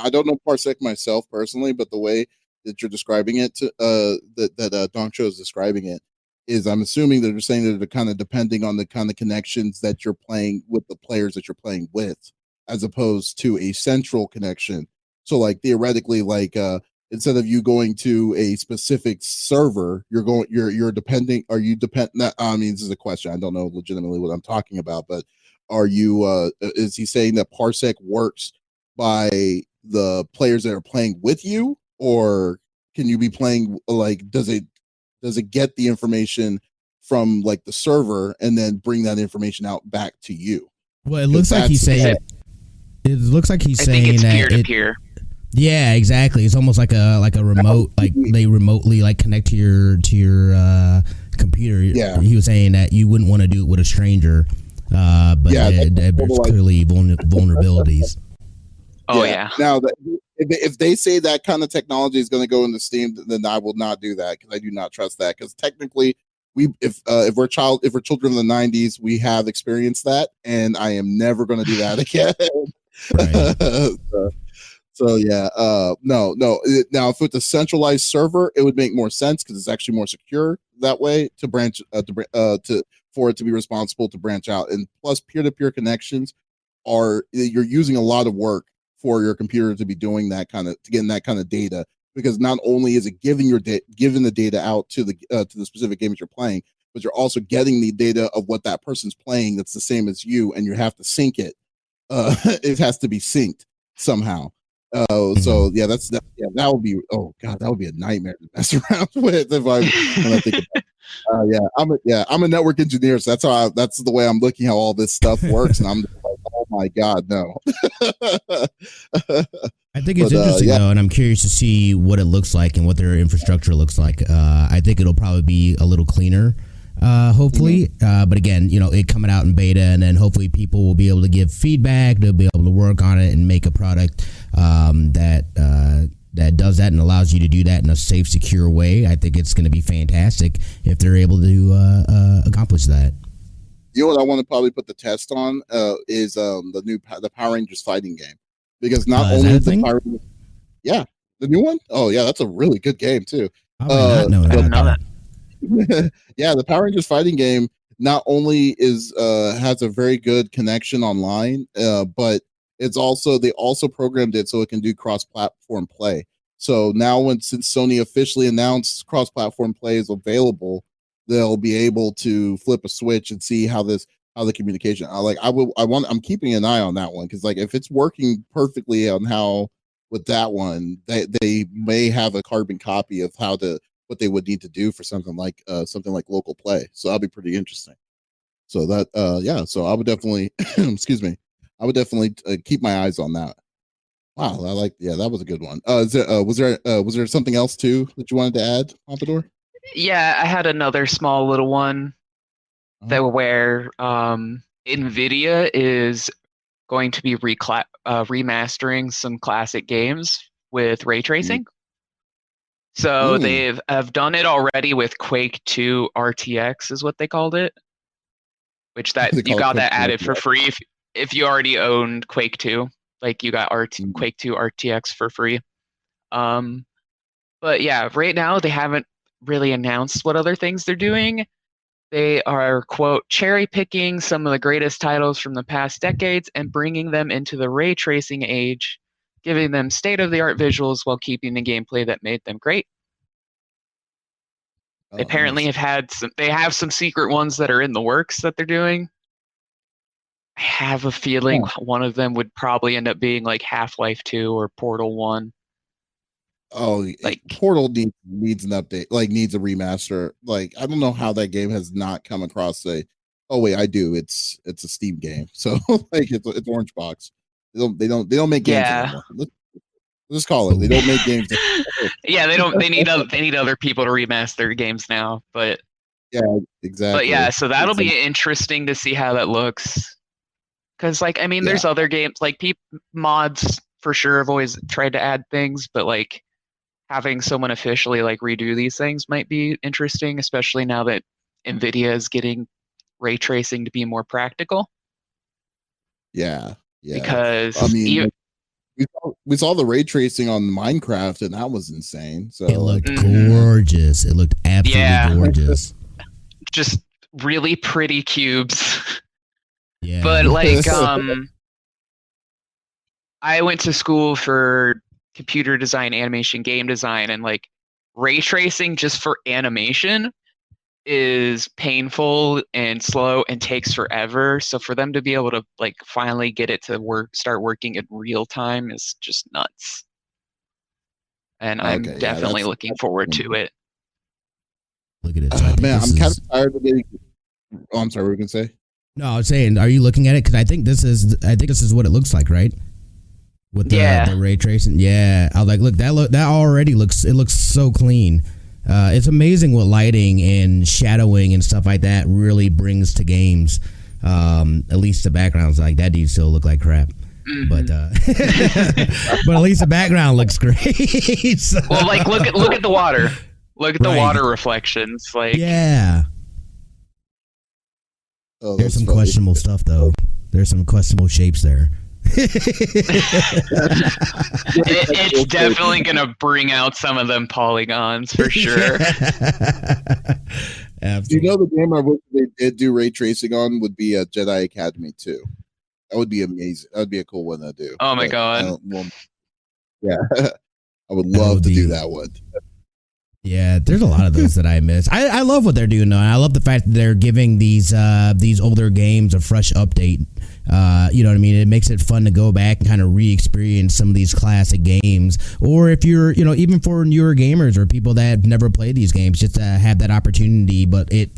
I don't know Parsec myself personally, but the way that you're describing it, that Donk Show is describing it, is I'm assuming that they're saying that they're kind of depending on the kind of connections that you're playing with the players that you're playing with, as opposed to a central connection. So, like theoretically, like instead of you going to a specific server, you're depending. Are you depend? I mean, this is a question. I don't know legitimately what I'm talking about, but are you? Is he saying that Parsec works by the players that are playing with you, or can you be playing like does it get the information from like the server and then bring that information out back to you? Well, it looks like he's saying it looks like he's saying think it's that peer to peer. Yeah, exactly. It's almost like a remote, like they remotely like connect to your computer. Yeah. He was saying that you wouldn't want to do it with a stranger, but there's clearly vulnerabilities. Oh yeah. Now, if they say that kind of technology is going to go into Steam, then I will not do that because I do not trust that. Because technically, if we're children of the '90s, we have experienced that, and I am never going to do that again. Right. So yeah, no. Now, if it's a centralized server, it would make more sense because it's actually more secure that way to branch for it to be responsible to branch out. And plus, peer-to-peer connections you're using a lot of work for your computer to be doing that kind of getting that kind of data, because not only is it giving the data out to the specific game that you're playing, but you're also getting the data of what that person's playing that's the same as you, and you have to sync it. It has to be synced somehow. So yeah, that would be that would be a nightmare to mess around with when I think about it. I'm a network engineer, so that's the way I'm looking how all this stuff works, and I'm like, oh my god, no. I think it's interesting though, and I'm curious to see what it looks like and what their infrastructure looks like. I think it'll probably be a little cleaner, hopefully. But again, it coming out in beta, and then hopefully people will be able to give feedback. They'll be able to work on it and make a product that does that and allows you to do that in a safe, secure way. I think it's going to be fantastic if they're able to accomplish that. You know what I want to probably put the test on is the Power Rangers fighting game, because not only the Power Rangers, the new one. Oh yeah, that's a really good game too. I might not know that. Yeah, the Power Rangers fighting game not only has a very good connection online, but they also programmed it so it can do cross-platform play. So now, since Sony officially announced cross-platform play is available, they'll be able to flip a switch and see how the communication. I'm keeping an eye on that one, because like if it's working perfectly on how with that one, they may have a carbon copy of what they would need to do for something like local play. So that'll be pretty interesting. So so I would definitely I would definitely keep my eyes on that. Wow, that was a good one. Was there something else too that you wanted to add, Pompadour? Yeah, I had another small little one where NVIDIA is going to be remastering some classic games with ray tracing. So they have done it already with Quake 2 RTX is what they called it, which you got that added for free if you already owned Quake 2. Like you got Quake 2 RTX for free. But yeah, right now they haven't really announced what other things they're doing. They are, quote, cherry picking some of the greatest titles from the past decades and bringing them into the ray tracing age, giving them state-of-the-art visuals while keeping the gameplay that made them great. They apparently have some secret ones that are in the works that they're doing. I have a feeling one of them would probably end up being like Half-Life 2 or Portal 1. Oh, like Portal needs an update, like needs a remaster. Like I don't know how that game has not come across I do. It's a Steam game, so like it's Orange Box. They don't make games anymore. Just call it. They don't make games. Yeah, they don't. They need other people to remaster games now. But yeah, exactly. But yeah, so that'll be interesting to see how that looks. Because like, I mean, there's other games like mods for sure have always tried to add things, but like having someone officially like redo these things might be interesting, especially now that NVIDIA is getting ray tracing to be more practical. Yeah. Because I mean, we saw the ray tracing on Minecraft, and that was insane. So it looked gorgeous. It looked absolutely gorgeous. Just really pretty cubes. Yeah. But like, I went to school for computer design, animation, game design, and like ray tracing just for animation is painful and slow and takes forever. So for them to be able to like finally get it to start working in real time is just nuts. And I'm definitely looking forward to it. Look at it. Man, I'm kind of tired of getting. Oh, I'm sorry. What were you gonna say? No, I was saying, are you looking at it? Because I think this is what it looks like, right? With the ray tracing. Yeah, I was like, look, that already looks so clean. It's amazing what lighting and shadowing and stuff like that really brings to games. At least the background's like that dude still look like crap. But but at least the background looks great. So. Well, like look at the water. Look at the water reflections. Like there's some questionable stuff though. There's some questionable shapes there. It's definitely gonna bring out some of them polygons for sure. Do you know the game I wish they did do ray tracing on would be a Jedi Academy 2. That would be amazing. That would be a cool one to do. Oh my god! Yeah, I would love to do that one. Yeah, there's a lot of those that I miss. I love what they're doing though. I love the fact that they're giving these older games a fresh update. You know what I mean? It makes it fun to go back and kind of re-experience some of these classic games. Or if you're, even for newer gamers or people that have never played these games, just to have that opportunity, but it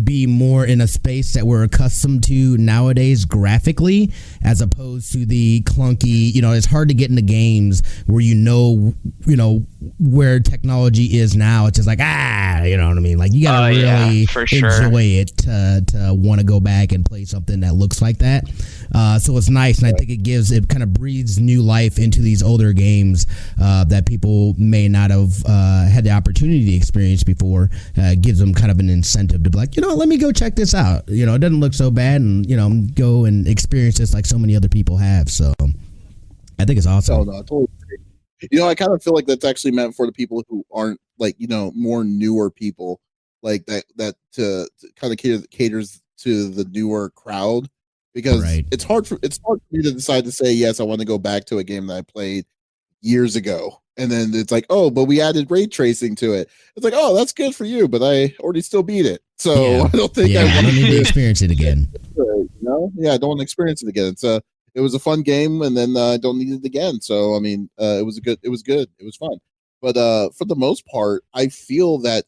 be more in a space that we're accustomed to nowadays graphically, as opposed to the clunky, it's hard to get into games where where technology is now. It's just like, you know what I mean? Like you gotta really enjoy it to want to go back and play something that looks like that. So it's nice, and I think it kind of breathes new life into these older games that people may not have had the opportunity to experience before. Gives them kind of an incentive to be like, let me go check this out. It doesn't look so bad, and go and experience this like so many other people have. So I think it's awesome. Oh, no, I totally agree. I kind of feel like that's actually meant for the people who aren't like, more newer people, like that to kind of caters to the newer crowd, because it's hard for me to decide to say, yes, I want to go back to a game that I played years ago. And then it's like, oh, but we added ray tracing to it. It's like, oh, that's good for you, but I already still beat it. So I don't think I want to need to experience it again. I don't want to experience it again. It was a fun game, and then I don't need it again. So I mean, it was good. It was fun. But for the most part, I feel that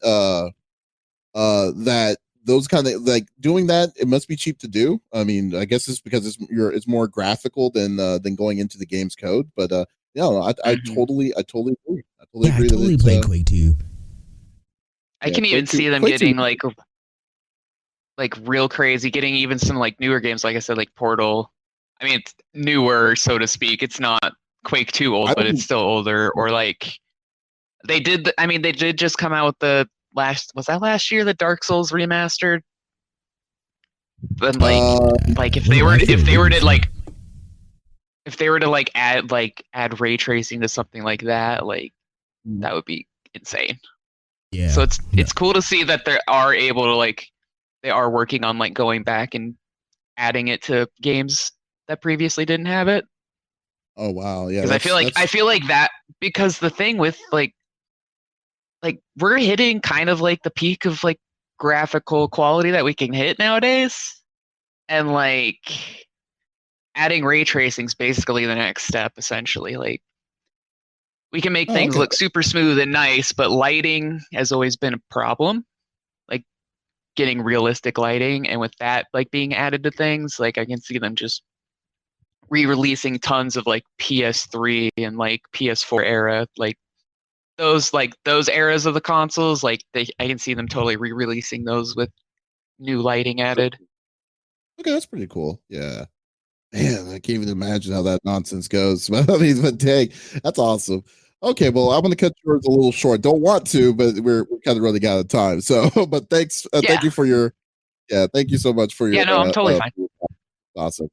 that those kind of like doing that, it must be cheap to do. I mean, I guess it's because it's more graphical than going into the game's code. But I totally agree. I totally play Quake 2. I can even see them getting like real crazy, getting even some like newer games, like I said, like Portal. I mean, it's newer, so to speak. It's not Quake 2 old, but it's still older. Or like they did just come out with the last year, the Dark Souls remastered. But if they were to add ray tracing to something like that, that would be insane. Yeah. So it's cool to see that they are able to they are working on going back and adding it to games that previously didn't have it. Oh wow, yeah. Because I feel like that, because the thing with we're hitting kind of the peak of graphical quality that we can hit nowadays, and adding ray tracing is basically the next step. Essentially, we can make things look super smooth and nice, but lighting has always been a problem. Getting realistic lighting, and with that being added to things, I can see them just re-releasing tons of like PS3 and like PS4 era, like those eras of the consoles. Like I can see them totally re-releasing those with new lighting added. Okay, that's pretty cool. Yeah. Man, I can't even imagine how that nonsense goes. I mean, but dang, that's awesome. Okay, well, I'm going to cut yours a little short. Don't want to, but we're kind of running out of time. So, but thanks, Yeah. thank you for your, thank you so much for your. Yeah, no, I'm totally fine. Awesome.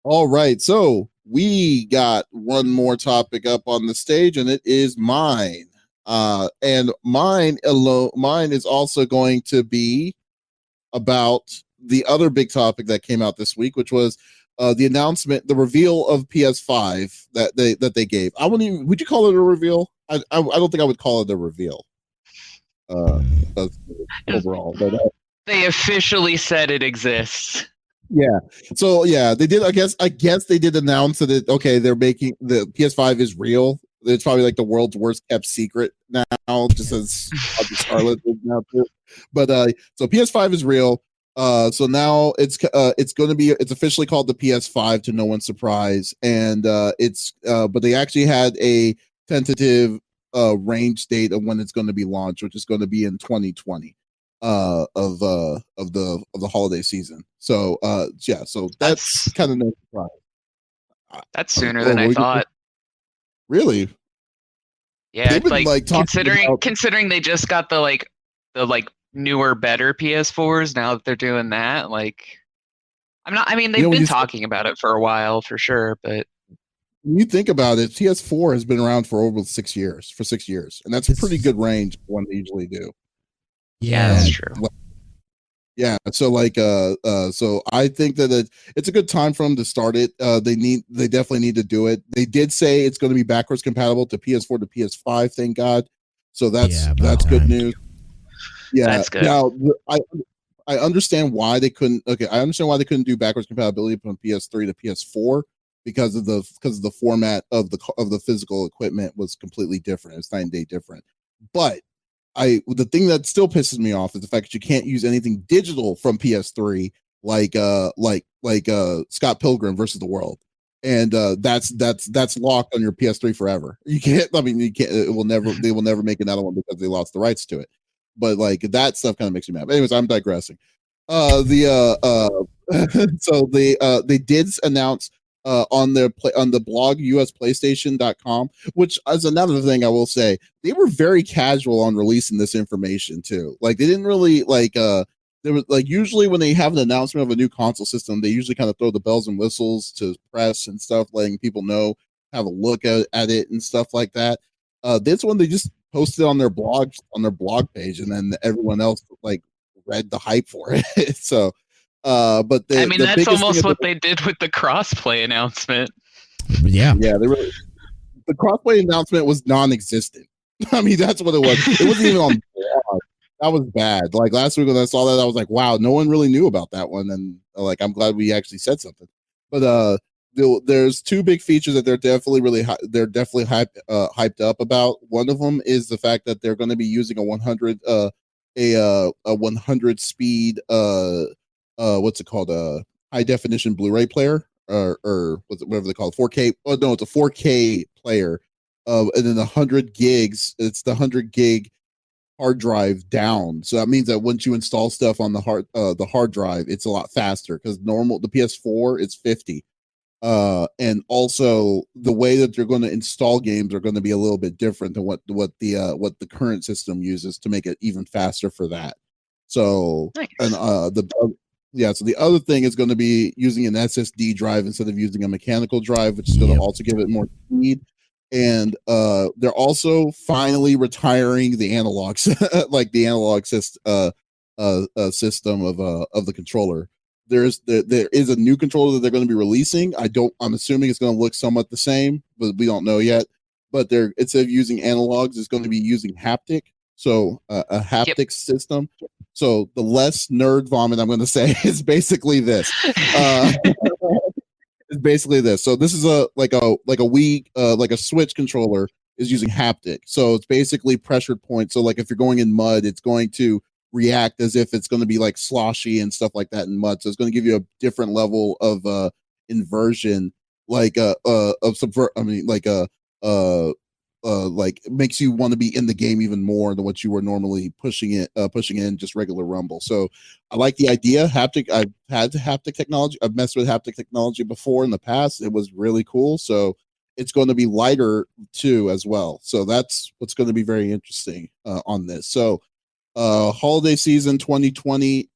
All right, so we got one more topic up on the stage, and it is mine. And mine is also going to be about the other big topic that came out this week, which was the announcement, the reveal of PS5 that they gave. I wouldn't even. Would you call it a reveal? I don't think I would call it a reveal. Overall, but they officially said it exists. Yeah. So yeah, they did. I guess they did announce that they're making the PS5 is real. It's probably like the world's worst kept secret now, just as Scarlet is now too. But so PS5 is real. So now it's officially called the PS5 to no one's surprise, and but they actually had a tentative range date of when it's going to be launched, which is going to be in 2020 of the holiday season. So so that's kind of no surprise. That's sooner than I thought. Really? Yeah, it's like considering they just got the newer, better PS4s. Now that they're doing that, they've been talking about it for a while for sure. But when you think about it, PS4 has been around for over 6 years. And that's a pretty good range for one they usually do. Yeah, that's true. Yeah, so so I think that it's a good time for them to start it. They definitely need to do it. They did say it's going to be backwards compatible to PS4 to PS5. Thank God. So that's good news. Yeah, that's good. Now I understand why they couldn't. Okay, I understand why they couldn't do backwards compatibility from PS3 to PS4 because of the format of the physical equipment was completely different. It's 9 day different, but the thing that still pisses me off is the fact that you can't use anything digital from PS3 like Scott Pilgrim versus the World. And that's locked on your PS3 forever. You can't they will never make another one because they lost the rights to it. But that stuff kind of makes me mad. But anyways, I'm digressing. So they did announce on the blog usplaystation.com, which is another thing I will say, they were very casual on releasing this information too. They didn't really there was usually when they have an announcement of a new console system, they usually kind of throw the bells and whistles to press and stuff, letting people know, have a look at it and stuff like that. This one they just posted on their blog page, and then everyone else read the hype for it. So but that's almost what they did with the crossplay announcement. Yeah, the crossplay announcement was non-existent. I mean, that's what it was. It wasn't even on blog. That was bad. Last week when I saw that, I was like, wow, no one really knew about that one, and I'm glad we actually said something. But there's two big features that they're definitely hyped up about. One of them is the fact that they're going to be using a 100 speed what's it called, high definition Blu-ray player or whatever they call it, 4K. Oh no, it's a 4K player. And then 100 gigs. It's the 100 gig hard drive down. So that means that once you install stuff on the hard drive, it's a lot faster because the PS4 it's 50. And also the way that they're going to install games are going to be a little bit different than what the current system uses to make it even faster for that. So nice. And so the other thing is going to be using an SSD drive instead of using a mechanical drive, which is going to also give it more speed. And they're also finally retiring the analogs, the analog system of the controller. There is a new controller that they're going to be releasing. I'm assuming it's going to look somewhat the same, but we don't know yet. But instead of using analogs, it's going to be using haptic. So a haptic system. So the less nerd vomit I'm going to say is basically this. It's basically this. So this is a Wii, a Switch controller is using haptic. So it's basically pressured points. So if you're going in mud, it's going to react as if it's going to be sloshy and stuff like that in mud. So it's going to give you a different level of inversion like subvert. I mean, like makes you want to be in the game even more than what you were normally pushing in just regular Rumble. So I like the idea. Haptic. I've had haptic technology. I've messed with haptic technology before in the past. It was really cool. So it's going to be lighter too as well. So that's what's going to be very interesting on this. So holiday season 2020.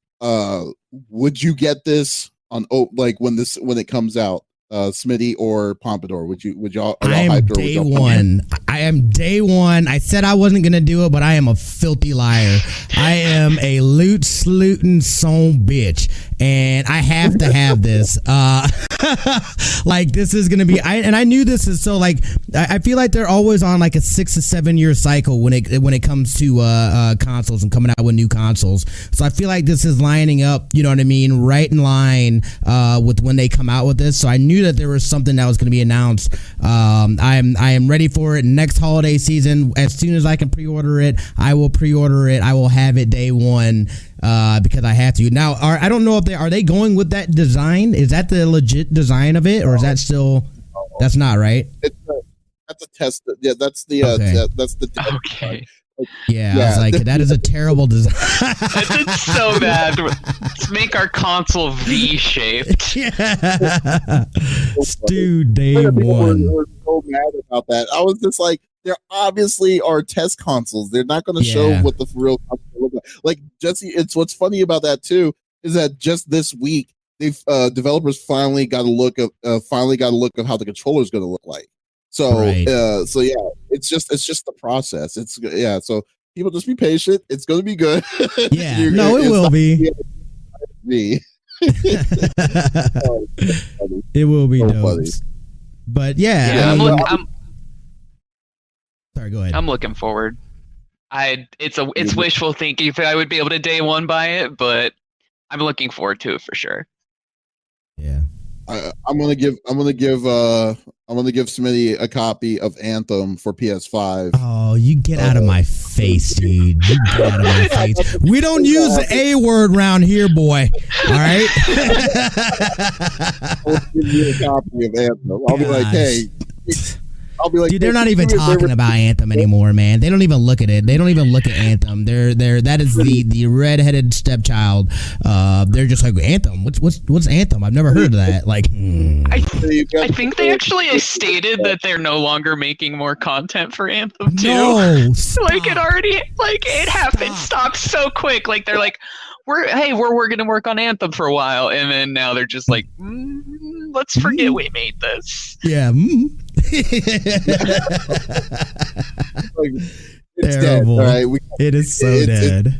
Would you get this on like when it comes out? Smitty or Pompadour? Would y'all? Are y'all I am hyped or would day y'all one. I am day one. I said I wasn't gonna do it, but I am a filthy liar. I am a loot slooting son bitch, and I have to have this. Like this is gonna be. I knew this is so like. I feel like they're always on like a 6 to 7 year cycle when it comes to consoles and coming out with new consoles. So I feel like this is lining up. You know what I mean? Right in line with when they come out with this. So I knew that there was something that was going to be announced. I am ready for it next holiday season. As soon as I can pre-order it, I will pre-order it. I will have it day one because I have to. Now, I don't know if are they going with that design? Is that the legit design of it, or is that still? That's not right. That's a test. Yeah, that's the Okay. that's the Okay. Yeah, I was like, that is a terrible design. It's so bad. Let's make our console V-shaped. Yeah. Stu, day People one. were so mad about that. I was just like, there obviously are test consoles. They're not going to show Yeah. what the real console look like. Like Jesse, it's what's funny about that too is that just this week they've developers finally got a look of how the controller is going to look like. So Right. so yeah, it's just the process. It's yeah. So people just be patient. It's going to be good. Yeah. No, it will be. Me. It will be So dope. funny. But yeah, Yeah, I mean, I'm sorry, go ahead. I'm looking forward. It's wishful thinking if I would be able to day one buy it, but I'm looking forward to it for sure. Yeah. I'm gonna give Smitty a copy of Anthem for PS5. Oh, you get out of my face, dude. You get out of my face. We don't use the A word around here, boy. All right. I'll give you a copy of Anthem. I'll be like, hey. I'll be like, dude, they're not even talking about Anthem anymore, man. They don't even look at it. They don't even look at Anthem. That is the redheaded stepchild. They're just like, Anthem. What's Anthem? I've never heard of that. Like, I think they actually stated that they're no longer making more content for Anthem 2. No, like it happened. Stopped so quick. Like they're like, we're going to work on Anthem for a while, and then now they're just like, let's forget we made this. Yeah. It's terrible. Dead, all right? It is so dead.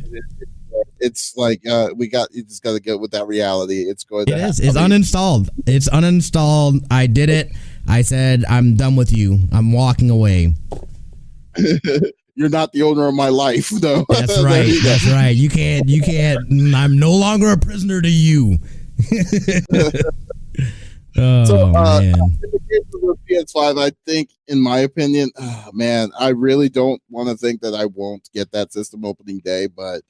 It's like you just got to go with that reality. It's going to It's uninstalled. It's uninstalled. I did it. I said, I'm done with you. I'm walking away. You're not the owner of my life, though. That's right. That's right. You can't. I'm no longer a prisoner to you. Oh, so, man. in the case of the PS5, I think, in my opinion, man, I really don't want to think that I won't get that system opening day, but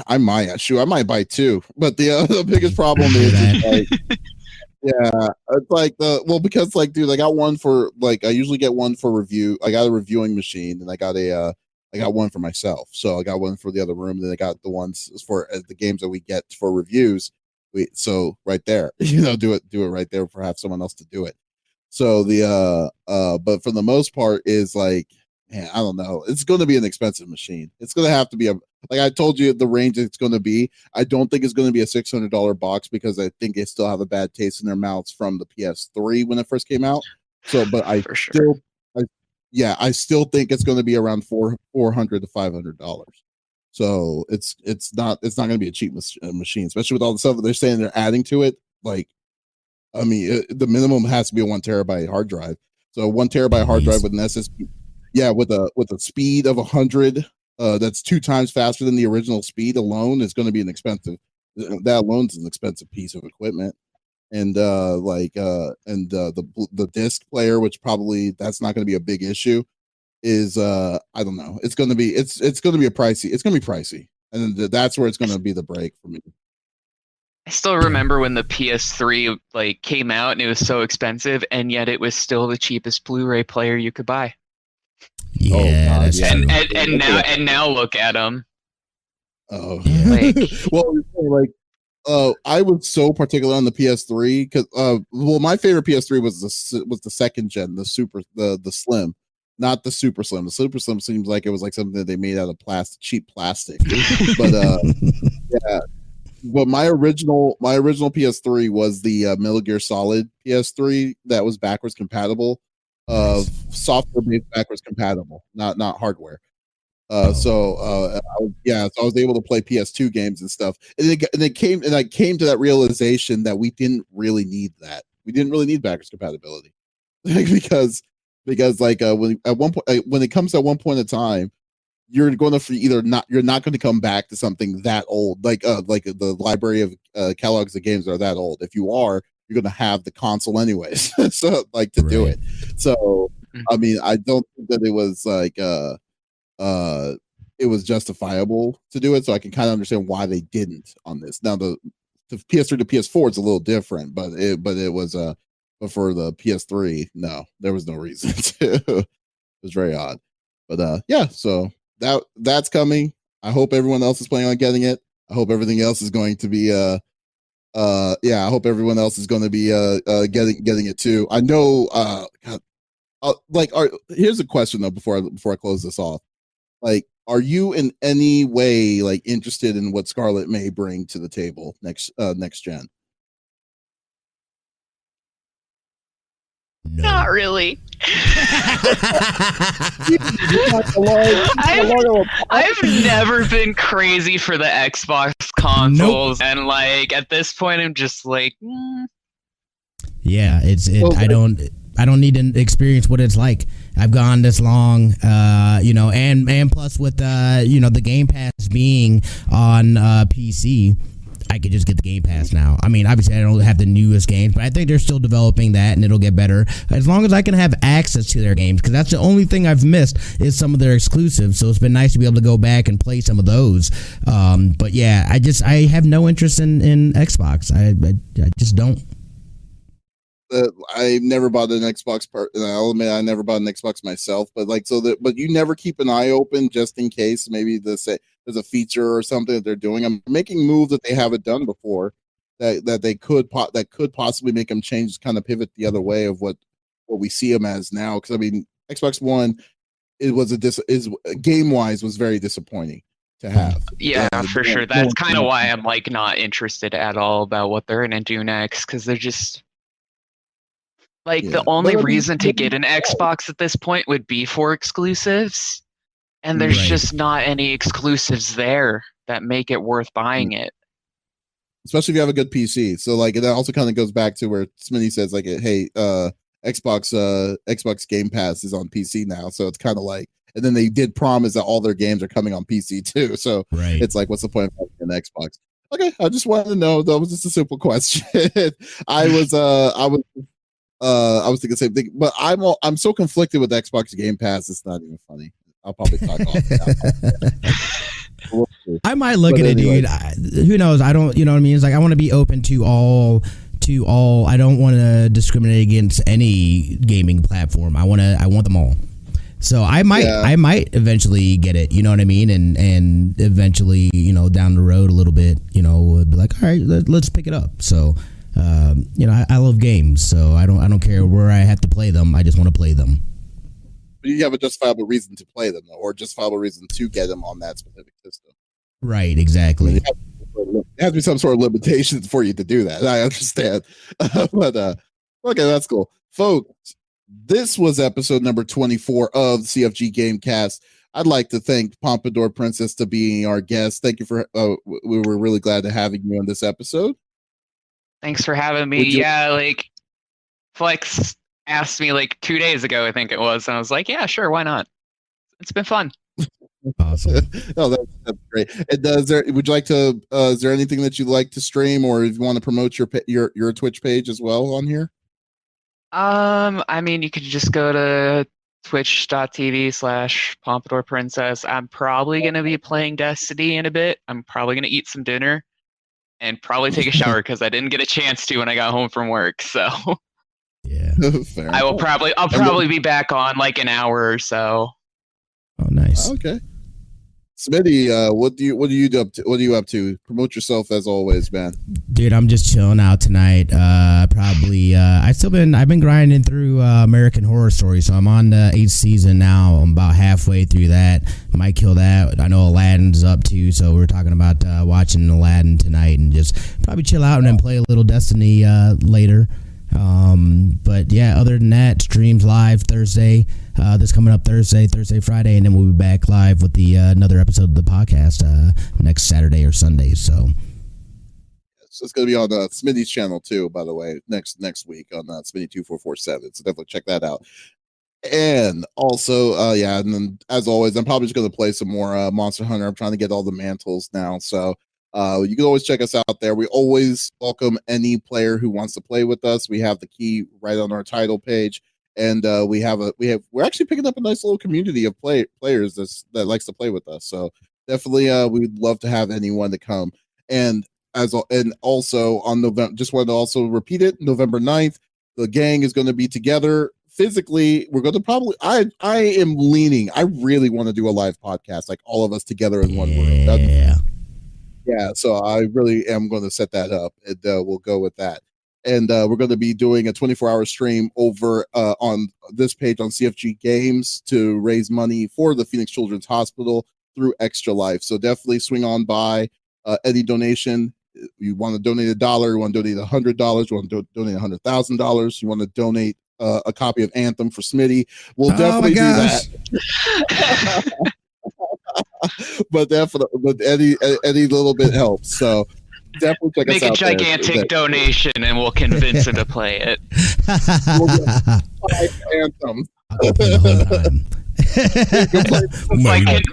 I might. Shoot, I might buy two. But the biggest problem is like, yeah, it's like because like, dude, I got one for like I usually get one for review. I got a reviewing machine, and I got one for myself. So I got one for the other room, and then I got the ones for the games that we get for reviews. So right there, do it right there for have someone else to do it. So but for the most part is like, man, I don't know. It's going to be an expensive machine. It's going to have to be like I told you the range it's going to be. I don't think it's going to be a $600 box because I think they still have a bad taste in their mouths from the PS3 when it first came out. So, but I still think it's going to be around $400 to $500. So it's not going to be a cheap machine, especially with all the stuff that they're saying they're adding to it. Like, I mean, the minimum has to be a 1 terabyte hard drive. So 1 terabyte hard drive with an SSD, with a speed of 100, that's 2 times faster than the original speed alone is going to be an expensive. That alone is an expensive piece of equipment. And the disc player, which probably that's not going to be a big issue. Is I don't know. It's going to be pricey. It's going to be pricey, and that's where it's going to be the break for me. I still remember when the PS3 like came out and it was so expensive, and yet it was still the cheapest Blu-ray player you could buy. Yeah, God, that's yeah. true. And now look at them. Oh, Like, well, like, I was so particular on the PS3 because, well, my favorite PS3 was the second gen, the slim, not the super slim. The super slim seems like it was like something that they made out of cheap plastic. But yeah. But my original PS3 was the Metal Gear Solid PS3 that was backwards compatible, software based backwards compatible, not hardware. So I was able to play PS2 games and stuff, and I came to that realization that we didn't really need that. We didn't really need backwards compatibility, because like when at one point when it comes to one point in time, you're going to you're not going to come back to something that old, like the library of catalogs of games that are that old. If you are, you're going to have the console anyways, so like to do it. So I mean, I don't think that it was like it was justifiable to do it, so I can kind of understand why they didn't on this. Now the PS3 to PS4 is a little different, but it was but for the PS3, no, there was no reason to. It was very odd, but yeah, so that's coming. I hope everyone else is planning on getting it. I hope everything else is going to be yeah, I hope everyone else is going to be getting it too. I know here's a question though before I close this off. Like, are you in any way like interested in what Scarlet may bring to the table next gen? No. not really. I've never been crazy for the Xbox consoles, and like at this point, I'm just like, yeah, I don't need to experience what it's like. I've gone this long, and plus with the Game Pass being on PC, I could just get the Game Pass now. I mean, obviously, I don't have the newest games, but I think they're still developing that, and it'll get better as long as I can have access to their games. Because that's the only thing I've missed is some of their exclusives. So it's been nice to be able to go back and play some of those. But yeah, I have no interest in Xbox. I just don't. I never bought an Xbox and I'll admit I never bought an Xbox myself, but but you never keep an eye open just in case maybe there's a feature or something that they're doing. I'm making moves that they haven't done before that could possibly make them change, kind of pivot the other way of what we see them as now. Because I mean, Xbox One, it was game wise was very disappointing to have. Yeah, for sure. That's kind of why I'm like not interested at all about what they're gonna do next, because they're just like the only reason to get an Xbox at this point would be for exclusives, and there's just not any exclusives there that make it worth buying it. Especially if you have a good PC. So like that also kind of goes back to where Smitty says like, hey, Xbox Game Pass is on PC now, so it's kind of like, and then they did promise that all their games are coming on PC too. So it's like, what's the point of having an Xbox? Okay, I just wanted to know. That was just a simple question. I was thinking the same thing, but I'm so conflicted with Xbox Game Pass. It's not even funny. I'll probably talk off. I might look at it, dude. Who knows? I don't. You know what I mean? It's like I want to be open to all. I don't want to discriminate against any gaming platform. I want them all. So I might eventually get it. You know what I mean? And eventually, down the road a little bit, be like, all right, let's pick it up. So. I love games, so I don't care where I have to play them. I just want to play them. But you have a justifiable reason to play them, though, or justifiable reason to get them on that specific system. Right, exactly. I mean, there has to be some sort of limitations for you to do that. I understand, but okay, that's cool, folks. This was episode number 24 of the CFG Gamecast. I'd like to thank Pompadour Princess to being our guest. Thank you for. We were really glad to having you on this episode. Thanks for having me. Yeah, like Flex asked me like 2 days ago, I think it was, and I was like, yeah, sure, why not? It's been fun. Awesome. Oh, that's great. And would you like to? Is there anything that you'd like to stream, or if you want to promote your Twitch page as well on here? I mean, you could just go to twitch.tv/Pompadour Princess. I'm probably gonna be playing Destiny in a bit. I'm probably gonna eat some dinner. and probably take a shower because I didn't get a chance to when I got home from work. So Yeah. I'll probably be back on like an hour or so. Oh, nice. Okay. Smitty, what are you up to? Promote yourself as always, man. Dude, I'm just chilling out tonight. I've been grinding through American Horror Story, so I'm on the 8th season now. I'm about halfway through that. Might kill that. I know Aladdin's up too, so we're talking about watching Aladdin tonight and just probably chill out and then play a little Destiny later. But yeah, other than that, streams live Thursday. This coming up Thursday, Friday, and then we'll be back live with the another episode of the podcast next Saturday or Sunday. So it's going to be on Smitty's channel too, by the way, next week on Smitty 2447. So definitely check that out. And also, and then as always, I'm probably just going to play some more Monster Hunter. I'm trying to get all the mantles now, so you can always check us out there. We always welcome any player who wants to play with us. We have the key right on our title page. And we're actually picking up a nice little community of players that likes to play with us. So definitely, we'd love to have anyone to come. And also on November, just wanted to also repeat it. November 9th, the gang is going to be together physically. We're going to probably. I am leaning. I really want to do a live podcast, like all of us together in one room. Yeah. So I really am going to set that up, and we'll go with that. And we're going to be doing a 24-hour stream over on this page on CFG Games to raise money for the Phoenix Children's Hospital through Extra Life. So definitely swing on by. Any donation, you want to donate $1, you want to donate $100, you want to donate $100,000, you want to donate a copy of Anthem for Smitty, we'll definitely do that. but any little bit helps. So definitely check us out. Make a gigantic donation and we'll convince him to play it. We'll get 5 anthems.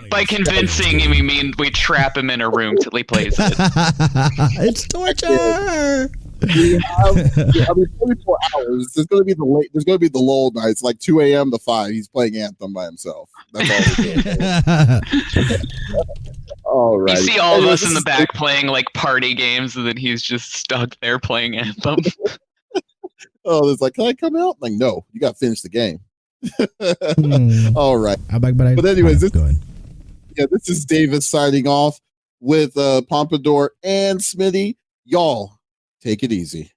By convincing him, you mean we trap him in a room till he plays it. It's torture. We have 24 hours. There's going to be the lull nights, like 2 a.m. to 5. He's playing Anthem by himself. That's all we're doing. All right. You see all of us in the back playing like party games, and then he's just stuck there playing Anthem. It's like, can I come out? Like, no, you got to finish the game. All right. But anyways, this is Davis signing off with Pompadour and Smitty. Y'all, take it easy.